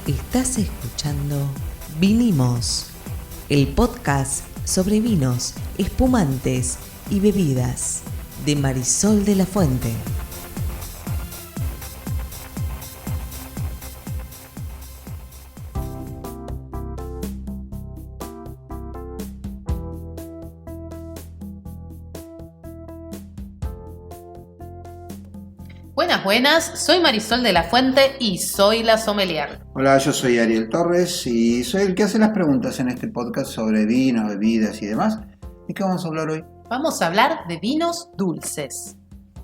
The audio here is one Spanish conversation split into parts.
Estás escuchando Vinimos, el podcast sobre vinos, espumantes y bebidas de Marisol de la Fuente. Buenas, soy Marisol de la Fuente y soy la sommelier. Hola, yo soy Ariel Torres y soy el que hace las preguntas en este podcast sobre vinos, bebidas y demás. ¿De qué vamos a hablar hoy? Vamos a hablar de vinos dulces.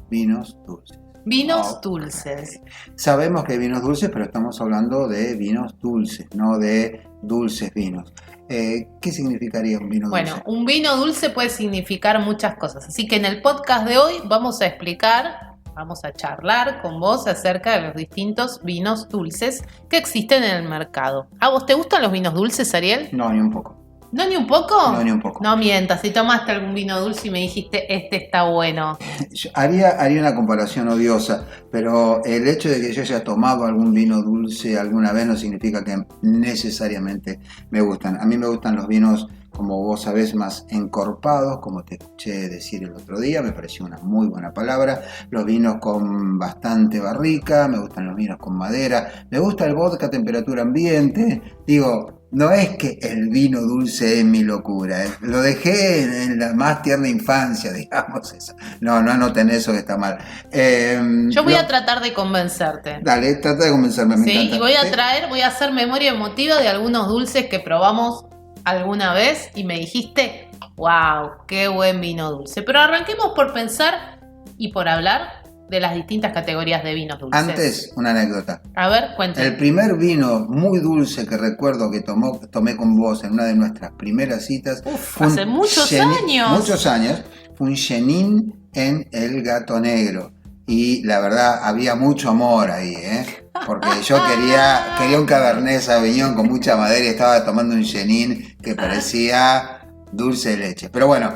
Vinos dulces. Vinos dulces. Sabemos que hay vinos dulces, pero estamos hablando de vinos dulces, no de dulces vinos. ¿Qué significaría un vino dulce? Bueno, un vino dulce puede significar muchas cosas. Así que en el podcast de hoy vamos a charlar con vos acerca de los distintos vinos dulces que existen en el mercado. ¿A vos te gustan los vinos dulces, Ariel? No, ni un poco. ¿No, ni un poco? No, ni un poco. No mientas, si tomaste algún vino dulce y me dijiste, este está bueno. Haría una comparación odiosa, pero el hecho de que yo haya tomado algún vino dulce alguna vez no significa que necesariamente me gustan. A mí me gustan los vinos, como vos sabés, más encorpados, como te escuché decir el otro día, me pareció una muy buena palabra. Los vinos con bastante barrica, me gustan los vinos con madera, me gusta el vodka a temperatura ambiente. Digo, no es que el vino dulce es mi locura, lo dejé en la más tierna infancia, digamos eso. No anoten eso que está mal. Yo voy a tratar de convencerte. Dale, trata de convencerme, me encanta. Sí, y voy a hacer memoria emotiva de algunos dulces que probamos alguna vez y me dijiste, wow, qué buen vino dulce. Pero arranquemos por pensar y por hablar de las distintas categorías de vinos dulces. Antes, una anécdota. A ver, cuéntame. El primer vino muy dulce que recuerdo que tomé con vos en una de nuestras primeras citas. Hace muchos años. Muchos años. Fue un Chenin en El Gato Negro. Y la verdad, había mucho amor ahí, porque yo quería un Cabernet Sauvignon con mucha madera y estaba tomando un Chenin que parecía dulce de leche. Pero bueno,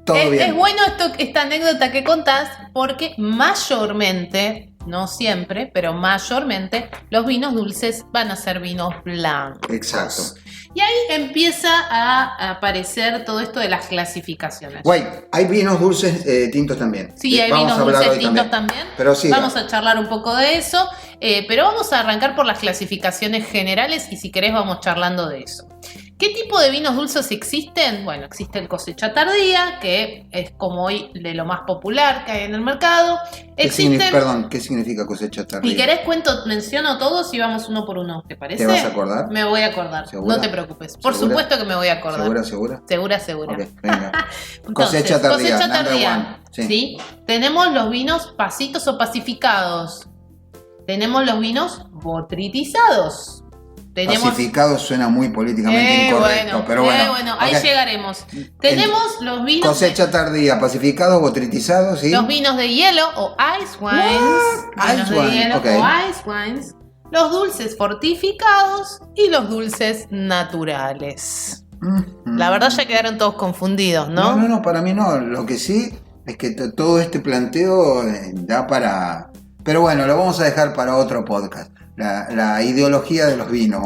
todo bien. Es bueno esta anécdota que contás porque mayormente, no siempre, pero mayormente los vinos dulces van a ser vinos blancos. Exacto. Y ahí empieza a aparecer todo esto de las clasificaciones. Güey, hay vinos dulces tintos también. Sí, hay vinos dulces tintos también. Pero sí, vamos a charlar un poco de eso, pero vamos a arrancar por las clasificaciones generales y si querés vamos charlando de eso. ¿Qué tipo de vinos dulces existen? Bueno, existe el cosecha tardía, que es como hoy de lo más popular que hay en el mercado. ¿Qué significa cosecha tardía? Si querés menciono todos y vamos uno por uno, ¿te parece? ¿Te vas a acordar? Me voy a acordar, ¿Segura? No te preocupes. Por supuesto que me voy a acordar. ¿Segura? Segura. Ok, venga. Entonces, cosecha tardía. Cosecha tardía. ¿Sí? Tenemos los vinos pasitos o pacificados. Tenemos los vinos botritizados. Pacificado suena muy políticamente incorrecto, pero bueno. Ahí llegaremos. Tenemos los vinos... Cosecha tardía, pacificados, botritizados, ¿sí? Los vinos de hielo o ice wines. Ice wines. Los dulces fortificados y los dulces naturales. La verdad ya quedaron todos confundidos, ¿no? No, para mí no. Lo que sí es que todo este planteo da para... Pero bueno, lo vamos a dejar para otro podcast. La ideología de los vinos.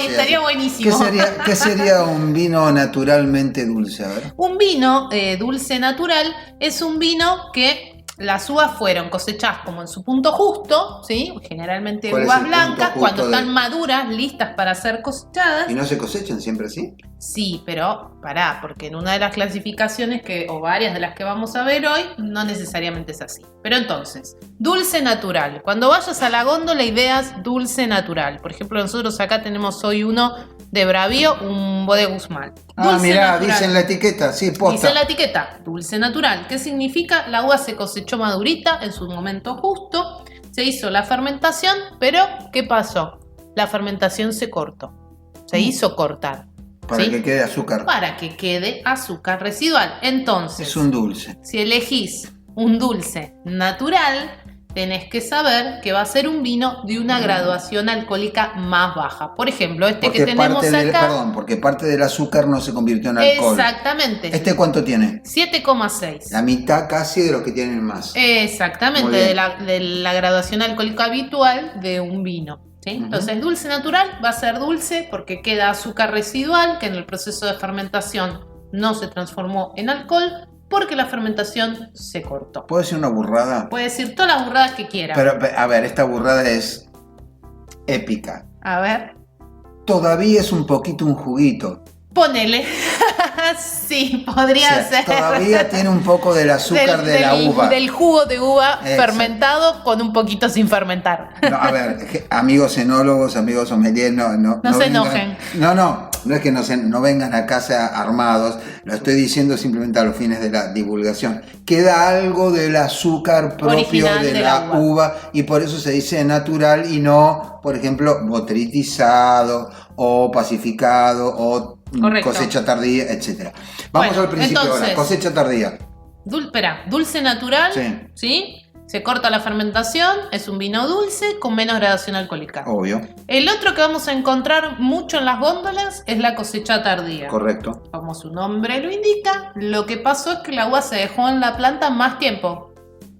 Estaría buenísimo. ¿Qué sería un vino naturalmente dulce? A ver. Un vino dulce natural es un vino que las uvas fueron cosechadas como en su punto justo, ¿sí? Generalmente uvas blancas, cuando están maduras, listas para ser cosechadas. ¿Y no se cosechan siempre así? Sí, pero pará, porque en una de las clasificaciones o varias de las que vamos a ver hoy, no necesariamente es así. Pero entonces, dulce natural. Cuando vayas a la góndola y veas dulce natural. Por ejemplo, nosotros acá tenemos hoy uno de Bravío, un Bodega Guzmán. Mirá, dice en la etiqueta, sí, posta. Dice en la etiqueta, dulce natural. ¿Qué significa? La uva se cosechó madurita en su momento justo, se hizo la fermentación, pero ¿qué pasó? La fermentación se cortó, se hizo cortar. Para que quede azúcar. Para que quede azúcar residual. Entonces, es un dulce. Si elegís un dulce natural, tenés que saber que va a ser un vino de una graduación alcohólica más baja. Por ejemplo, que tenemos acá... porque parte del azúcar no se convirtió en alcohol. Exactamente. ¿Este cuánto tiene? 7,6. La mitad casi de los que tienen más. Exactamente, de la graduación alcohólica habitual de un vino. ¿sí? Entonces, dulce natural va a ser dulce porque queda azúcar residual que en el proceso de fermentación no se transformó en alcohol porque la fermentación se cortó. ¿Puedo decir una burrada? Puede decir todas las burradas que quiera. Pero, a ver, esta burrada es épica. A ver. Todavía es un poquito un juguito. Ponele. Sí, podría ser. Todavía tiene un poco del azúcar de la uva. Del jugo de uva Exacto. fermentado con un poquito sin fermentar. No, a ver, amigos enólogos, amigos sommeliers, no se vengan, enojen. No es que no vengan a casa armados, lo estoy diciendo simplemente a los fines de la divulgación. Queda algo del azúcar propio original de de la la uva y por eso se dice natural y no, por ejemplo, botrytizado o pacificado o Correcto. cosecha tardía, etc. Vamos Bueno, al principio entonces, ahora, cosecha tardía. Dulce natural, Sí. ¿sí? Se corta la fermentación, es un vino dulce con menos gradación alcohólica. Obvio, El otro que vamos a encontrar mucho en las góndolas es la cosecha tardía. correcto. Como su nombre lo indica, lo que pasó es que la uva se dejó en la planta más tiempo.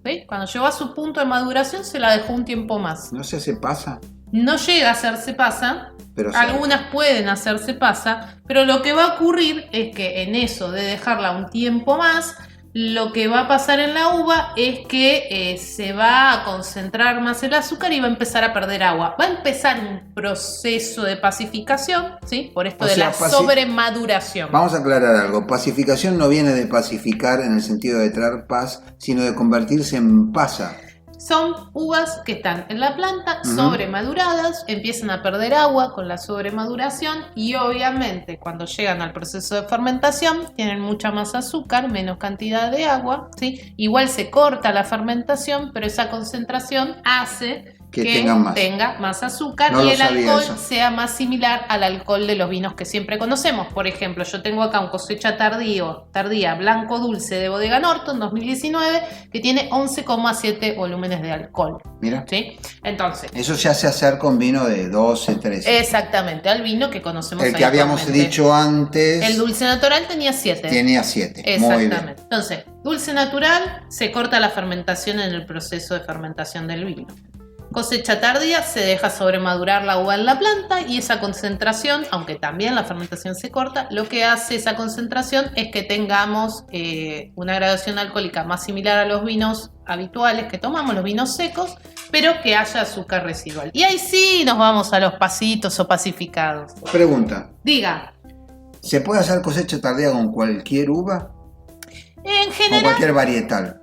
¿Sí? Cuando llegó a su punto de maduración se la dejó un tiempo más. No sé, se pasa, No llega a hacerse pasa, pero algunas pueden hacerse pasa, pero lo que va a ocurrir es que en eso de dejarla un tiempo más, lo que va a pasar en la uva es que se va a concentrar más el azúcar y va a empezar a perder agua. Va a empezar un proceso de pacificación, ¿sí? Por esto O de sea, la sobremaduración. Vamos a aclarar algo. Pacificación no viene de pacificar en el sentido de traer paz, sino de convertirse en pasa. Son uvas que están en la planta, sobremaduradas, empiezan a perder agua con la sobremaduración y obviamente cuando llegan al proceso de fermentación tienen mucha más azúcar, menos cantidad de agua, ¿sí? Igual se corta la fermentación, pero esa concentración hace que tenga más azúcar No y lo el sabía alcohol eso. sea más similar al alcohol de los vinos que siempre conocemos. Por ejemplo, yo tengo acá un cosecha tardía blanco dulce de Bodega Norton 2019 que tiene 11,7 volúmenes de alcohol. Mira, ¿Sí? Entonces, eso se hace hacer con vino de 12, 13. exactamente, al vino que conocemos El que habíamos habitualmente. dicho antes El dulce natural tenía 7. tenía 7. Muy bien. Exactamente. Entonces, dulce natural se corta la fermentación en el proceso de fermentación del vino. Cosecha tardía se deja sobremadurar la uva en la planta y esa concentración, aunque también la fermentación se corta, lo que hace esa concentración es que tengamos una graduación alcohólica más similar a los vinos habituales que tomamos, los vinos secos, pero que haya azúcar residual. Y ahí sí nos vamos a los pasitos o pacificados. Pregunta, Diga, ¿se puede hacer cosecha tardía con cualquier uva? en ¿Con general... cualquier varietal?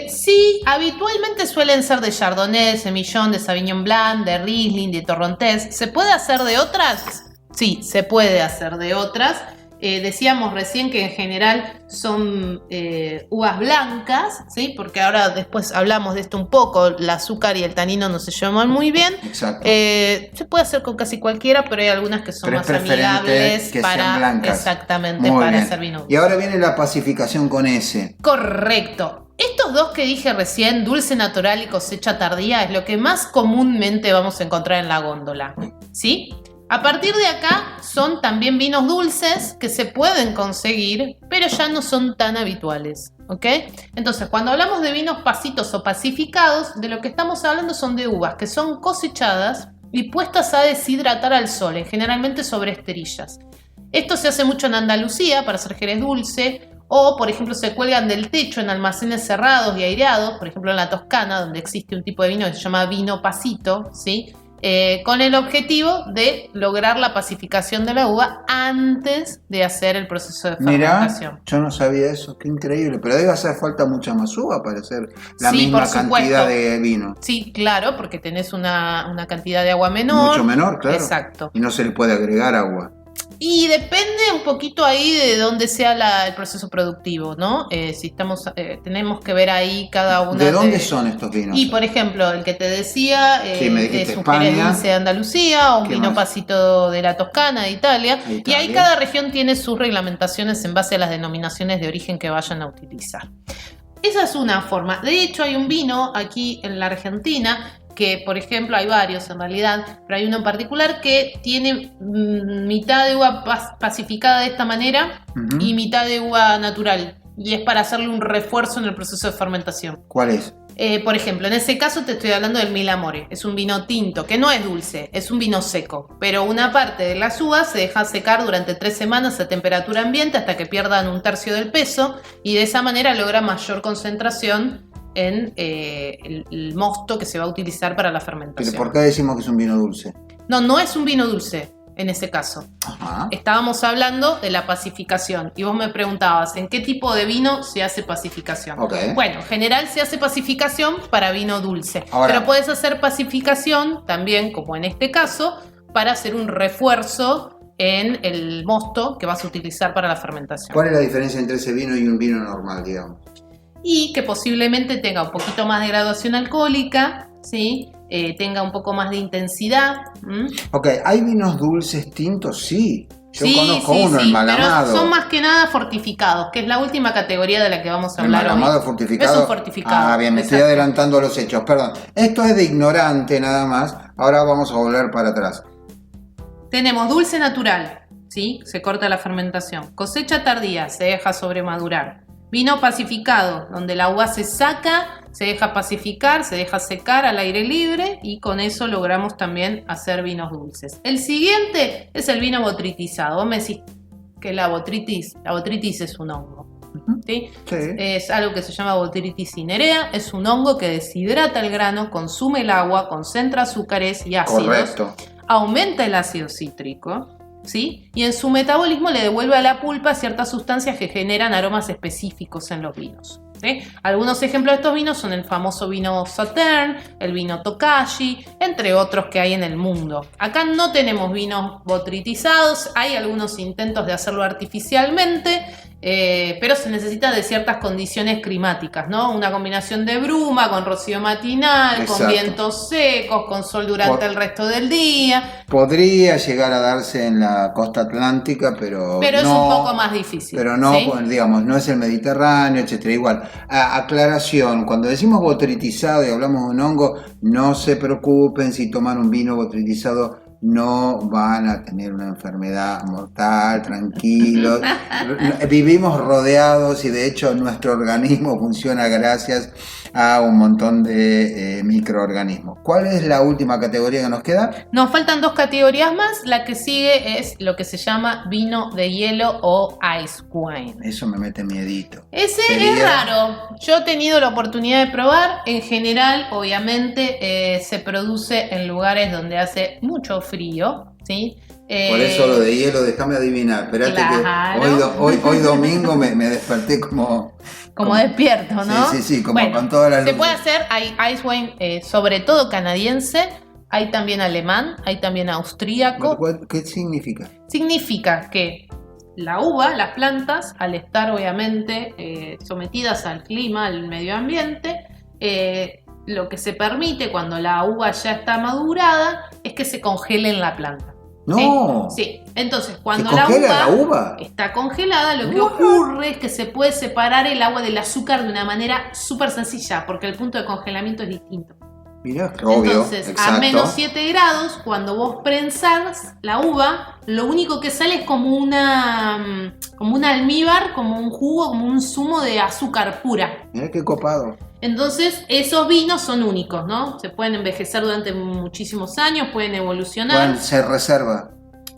Sí, habitualmente suelen ser de Chardonnay, de Semillon, de Sauvignon Blanc, de Riesling, de Torrontés. ¿Se puede hacer de otras? Sí, se puede hacer de otras. Decíamos recién que en general son uvas blancas, ¿sí? Porque ahora después hablamos de esto un poco, el azúcar y el tanino no se llevan muy bien. Exacto. Se puede hacer con casi cualquiera, pero hay algunas que son Pero más es preferente amigables que para sean blancas. exactamente Muy para bien. hacer vino. Y ahora viene la pacificación con S. Correcto. Estos dos que dije recién, dulce natural y cosecha tardía, es lo que más comúnmente vamos a encontrar en la góndola, ¿sí? A partir de acá son también vinos dulces que se pueden conseguir, pero ya no son tan habituales, ¿ok? Entonces, cuando hablamos de vinos pasitos o pacificados, de lo que estamos hablando son de uvas que son cosechadas y puestas a deshidratar al sol, generalmente sobre esterillas. Esto se hace mucho en Andalucía para hacer jerez dulce, o por ejemplo se cuelgan del techo en almacenes cerrados y aireados, por ejemplo en la Toscana, donde existe un tipo de vino que se llama vino pasito, ¿sí? Con el objetivo de lograr la pacificación de la uva antes de hacer el proceso de fermentación. Mirá, yo no sabía eso, qué increíble, pero debe hacer falta mucha más uva para hacer la Sí, misma por supuesto. cantidad de vino. Sí, claro, porque tenés una cantidad de agua menor. Mucho menor, claro. Exacto. Y no se le puede agregar agua. Y depende un poquito ahí de dónde sea el proceso productivo, ¿no? Si estamos, tenemos que ver ahí cada una ¿De dónde son estos vinos? Y por ejemplo, el que te decía Sí, me dijiste es un jerez España. dulce de Andalucía, un ¿Qué vino más? pasito de la Toscana, de Italia. De Y Italia. ahí cada región tiene sus reglamentaciones en base a las denominaciones de origen que vayan a utilizar. Esa es una forma. De hecho, hay un vino aquí en la Argentina que, por ejemplo, hay varios en realidad, pero hay uno en particular que tiene mitad de uva pacificada de esta manera Ujú. y mitad de uva natural. y es para hacerle un refuerzo en el proceso de fermentación. ¿Cuál es? Por ejemplo, en ese caso te estoy hablando del Mil Amore. Es un vino tinto, que no es dulce, es un vino seco. Pero una parte de las uvas se deja secar durante 3 semanas a temperatura ambiente hasta que pierdan 1/3 del peso y de esa manera logra mayor concentración en el mosto que se va a utilizar para la fermentación. ¿Pero por qué decimos que es un vino dulce? No es un vino dulce. En ese caso, Ajá. estábamos hablando de la pacificación y vos me preguntabas ¿en qué tipo de vino se hace pacificación? Okay. Bueno, en general se hace pacificación para vino dulce, Ahora, pero puedes hacer pacificación también, como en este caso, para hacer un refuerzo en el mosto que vas a utilizar para la fermentación. ¿cuál es la diferencia entre ese vino y un vino normal, digamos? Y que posiblemente tenga un poquito más de graduación alcohólica, ¿sí? Tenga un poco más de intensidad. Ok, ¿hay vinos dulces tintos? Sí. Yo conozco uno, sí, el Malamado. pero son más que nada fortificados, que es la última categoría de la que vamos a hablar hoy. ¿El Malamado fortificado? Es un fortificado. Ah, bien, me estoy exacto. adelantando a los hechos, perdón. Esto es de ignorante nada más. Ahora vamos a volver para atrás. Tenemos dulce natural, ¿sí? Se corta la fermentación. Cosecha tardía, se deja sobremadurar. Vino pacificado, donde la uva se saca, se deja pacificar, se deja secar al aire libre y con eso logramos también hacer vinos dulces. El siguiente es el vino botritizado. Vos me decís que la botritis es un hongo. ¿Sí? Sí. Es algo que se llama Botrytis cinerea, es un hongo que deshidrata el grano, consume el agua, concentra azúcares y ácidos, Correcto. aumenta el ácido cítrico, ¿sí? Y en su metabolismo le devuelve a la pulpa ciertas sustancias que generan aromas específicos en los vinos. ¿Sí? Algunos ejemplos de estos vinos son el famoso vino Sauternes, el vino Tokaji, entre otros que hay en el mundo. Acá no tenemos vinos botritizados, hay algunos intentos de hacerlo artificialmente, pero se necesita de ciertas condiciones climáticas, ¿no? Una combinación de bruma con rocío matinal, Exacto. con vientos secos, con sol durante el resto del día. Podría llegar a darse en la costa atlántica, pero Pero es no, un poco más difícil. Pero no, ¿sí? pues, digamos, no es el Mediterráneo, etcétera. Igual, aclaración, cuando decimos botritizado y hablamos de un hongo, no se preocupen si toman un vino botritizado, no van a tener una enfermedad mortal, tranquilos. Vivimos rodeados y de hecho nuestro organismo funciona gracias a un montón de microorganismos. ¿Cuál es la última categoría que nos queda? Nos faltan 2 categorías más. La que sigue es lo que se llama vino de hielo o ice wine. Eso me mete miedito. Ese Sería- es raro. Yo he tenido la oportunidad de probar. En general, obviamente, se produce en lugares donde hace mucho frío, ¿sí? Por eso lo de hielo, déjame adivinar. Esperate Claro. que hoy domingo me desperté como despierto, ¿no? Sí, como con todas las Se luces. puede hacer, hay ice wine sobre todo canadiense, hay también alemán, hay también austríaco. ¿Qué significa? Significa que la uva, las plantas, al estar obviamente sometidas al clima, al medio ambiente, lo que se permite cuando la uva ya está madurada es que se congele en la planta. No. Sí. Entonces, cuando ¿Se congela la uva? está congelada, lo que What? ocurre es que se puede separar el agua del azúcar de una manera súper sencilla, porque el punto de congelamiento es distinto. Mirá, obvio. Entonces, Exacto. a menos 7 grados, cuando vos prensás la uva, lo único que sale es como un almíbar, como un jugo, como un zumo de azúcar pura. Mirá qué copado. Entonces, esos vinos son únicos, ¿no? Se pueden envejecer durante muchísimos años, pueden evolucionar. Se reserva.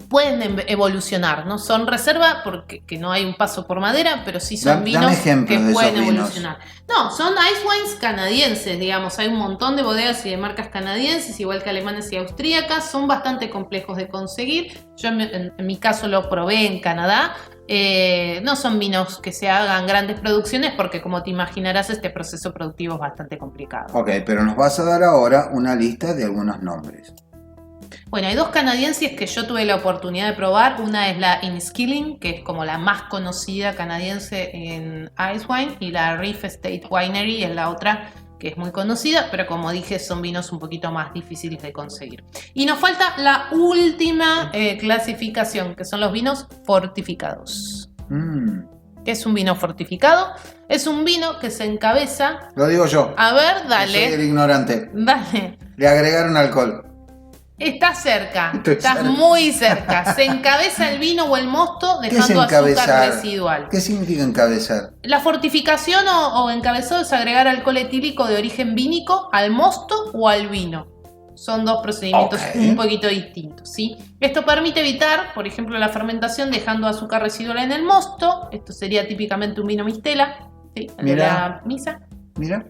Pueden evolucionar, no son reserva porque que no hay un paso por madera, pero sí son Dame vinos ejemplos que de esos pueden vinos. evolucionar. No, son ice wines canadienses, digamos, hay un montón de bodegas y de marcas canadienses, igual que alemanas y austríacas, son bastante complejos de conseguir. Yo en mi caso lo probé en Canadá. No son vinos que se hagan grandes producciones porque, como te imaginarás, este proceso productivo es bastante complicado. Ok, pero nos vas a dar ahora una lista de algunos nombres. Bueno, hay 2 canadienses que yo tuve la oportunidad de probar. Una es la Inniskilling, que es como la más conocida canadiense en Ice Wine, y la Reef Estate Winery es la otra que es muy conocida, pero como dije son vinos un poquito más difíciles de conseguir. Y nos falta la última clasificación, que son los vinos fortificados. ¿Qué es un vino fortificado? Es un vino que se encabeza... Lo digo yo. A ver, Soy dale. el ignorante. Dale. Le agregaron alcohol. Estás cerca, Estoy estás cerca. muy cerca. Se encabeza el vino o el mosto ¿Qué es dejando azúcar encabezar? residual. ¿Qué significa encabezar? La fortificación o encabezado es agregar alcohol etílico de origen vínico al mosto o al vino. Son dos procedimientos Ok. un poquito distintos, ¿sí? Esto permite evitar, por ejemplo, la fermentación dejando azúcar residual en el mosto. Esto sería típicamente un vino mistela, ¿sí? El de Mirá. la misa. Mira.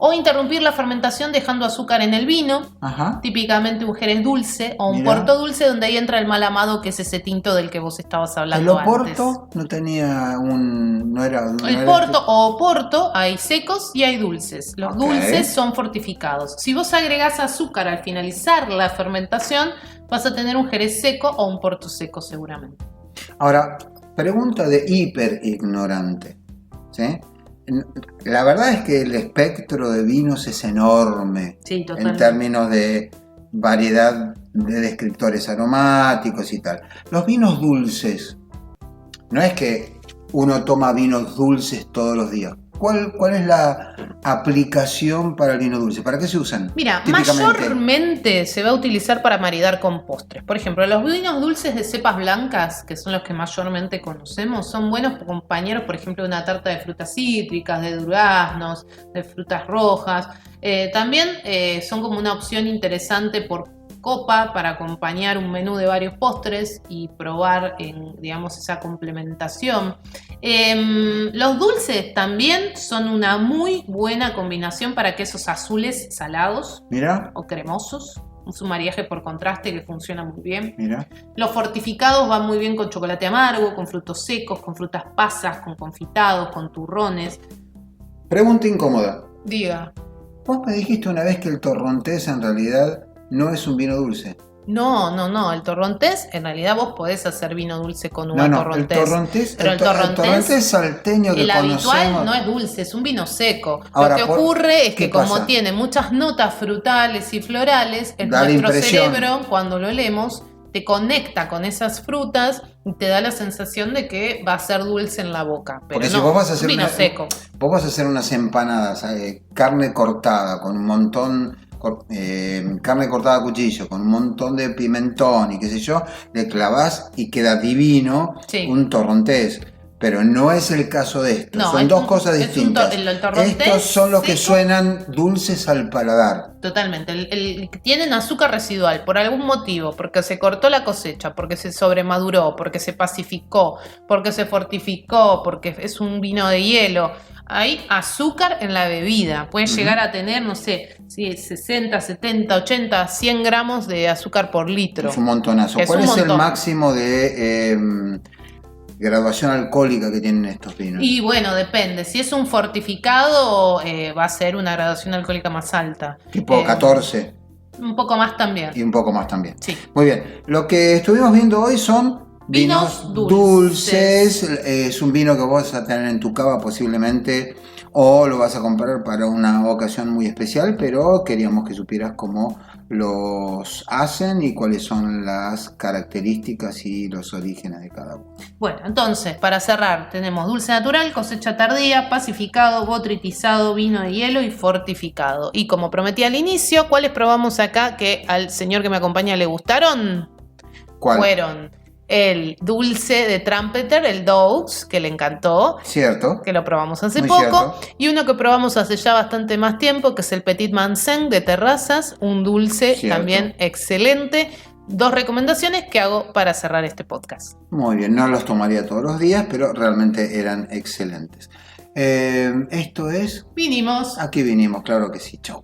O interrumpir la fermentación dejando azúcar en el vino. Ajá. Típicamente un jerez dulce o un Mirá. porto dulce, donde ahí entra el mal amado, que es ese tinto del que vos estabas El hablando antes. Oporto no tenía un... No era, no El era porto o oporto hay secos y hay dulces. Los Ok. dulces son fortificados. Si vos agregás azúcar al finalizar la fermentación, vas a tener un jerez seco o un porto seco seguramente. Ahora, pregunta de hiper ignorante. ¿Sí? La verdad es que el espectro de vinos es enorme Sí, en totalmente. términos de variedad de descriptores aromáticos y tal. Los vinos dulces, no es que uno toma vinos dulces todos los días. ¿Cuál es la aplicación para el vino dulce? ¿Para qué se usan? Mira, típicamente? mayormente se va a utilizar para maridar con postres. Por ejemplo, los vinos dulces de cepas blancas, que son los que mayormente conocemos, son buenos compañeros, por ejemplo, de una tarta de frutas cítricas, de duraznos, de frutas rojas. También son como una opción interesante por copa para acompañar un menú de varios postres y probar, digamos, esa complementación. Los dulces también son una muy buena combinación para quesos azules salados Mira, o cremosos. Es un mariaje por contraste que funciona muy bien. mira. Los fortificados van muy bien con chocolate amargo, con frutos secos, con frutas pasas, con confitados, con turrones. Pregunta incómoda. Diga. Vos me dijiste una vez que el torrontés en realidad no es un vino dulce. No. El torrontés, en realidad vos podés hacer vino dulce con uva El torrontés. torrontés, Pero el torrontés salteño que el habitual conocemos. no es dulce, es un vino seco. Ahora, Lo que ocurre es ¿qué que como pasa? tiene muchas notas frutales y florales, en Da la nuestro impresión. cerebro, cuando lo olemos, te conecta con esas frutas y te da la sensación de que va a ser dulce en la boca. Pero Porque no, si vos vas a es hacer vino una- seco. Vos vas a hacer unas empanadas, carne cortada con un montón, carne cortada a cuchillo, con un montón de pimentón y qué sé yo, le clavás y queda divino Sí. un torrontés. Pero no es el caso de esto, No, son es dos un- cosas es un distintas. el torrontés Estos son los que seco. suenan dulces al paladar. Totalmente. Tienen azúcar residual por algún motivo, porque se cortó la cosecha, porque se sobremaduró, porque se pacificó, porque se fortificó, porque es un vino de hielo. Hay azúcar en la bebida. Puede llegar a tener, no sé, 60, 70, 80, 100 gramos de azúcar por litro. Es un montonazo. Es ¿Cuál un es el montón. máximo de graduación alcohólica que tienen estos vinos? Y bueno, depende. Si es un fortificado, va a ser una graduación alcohólica más alta. Tipo 14 Un poco más también. y un poco más también. Sí. Muy bien, lo que estuvimos viendo hoy son Vinos dulces. Es un vino que vos vas a tener en tu cava posiblemente o lo vas a comprar para una ocasión muy especial, pero queríamos que supieras cómo los hacen y cuáles son las características y los orígenes de cada uno. Bueno, entonces, para cerrar, tenemos dulce natural, cosecha tardía, pacificado, botritizado, vino de hielo y fortificado. Y como prometí al inicio, ¿cuáles probamos acá que al señor que me acompaña le gustaron? ¿Cuál? Fueron el dulce de Trumpeter, el Doux, que le encantó, ¿Cierto? que lo probamos hace Muy poco, cierto. y uno que probamos hace ya bastante más tiempo, que es el Petit Mansen de Terrazas, un dulce Cierto. también excelente. Dos recomendaciones que hago para cerrar este podcast. Muy bien, no los tomaría todos los días, pero realmente eran excelentes. Esto es... Vinimos. Aquí vinimos, claro que sí. Chau.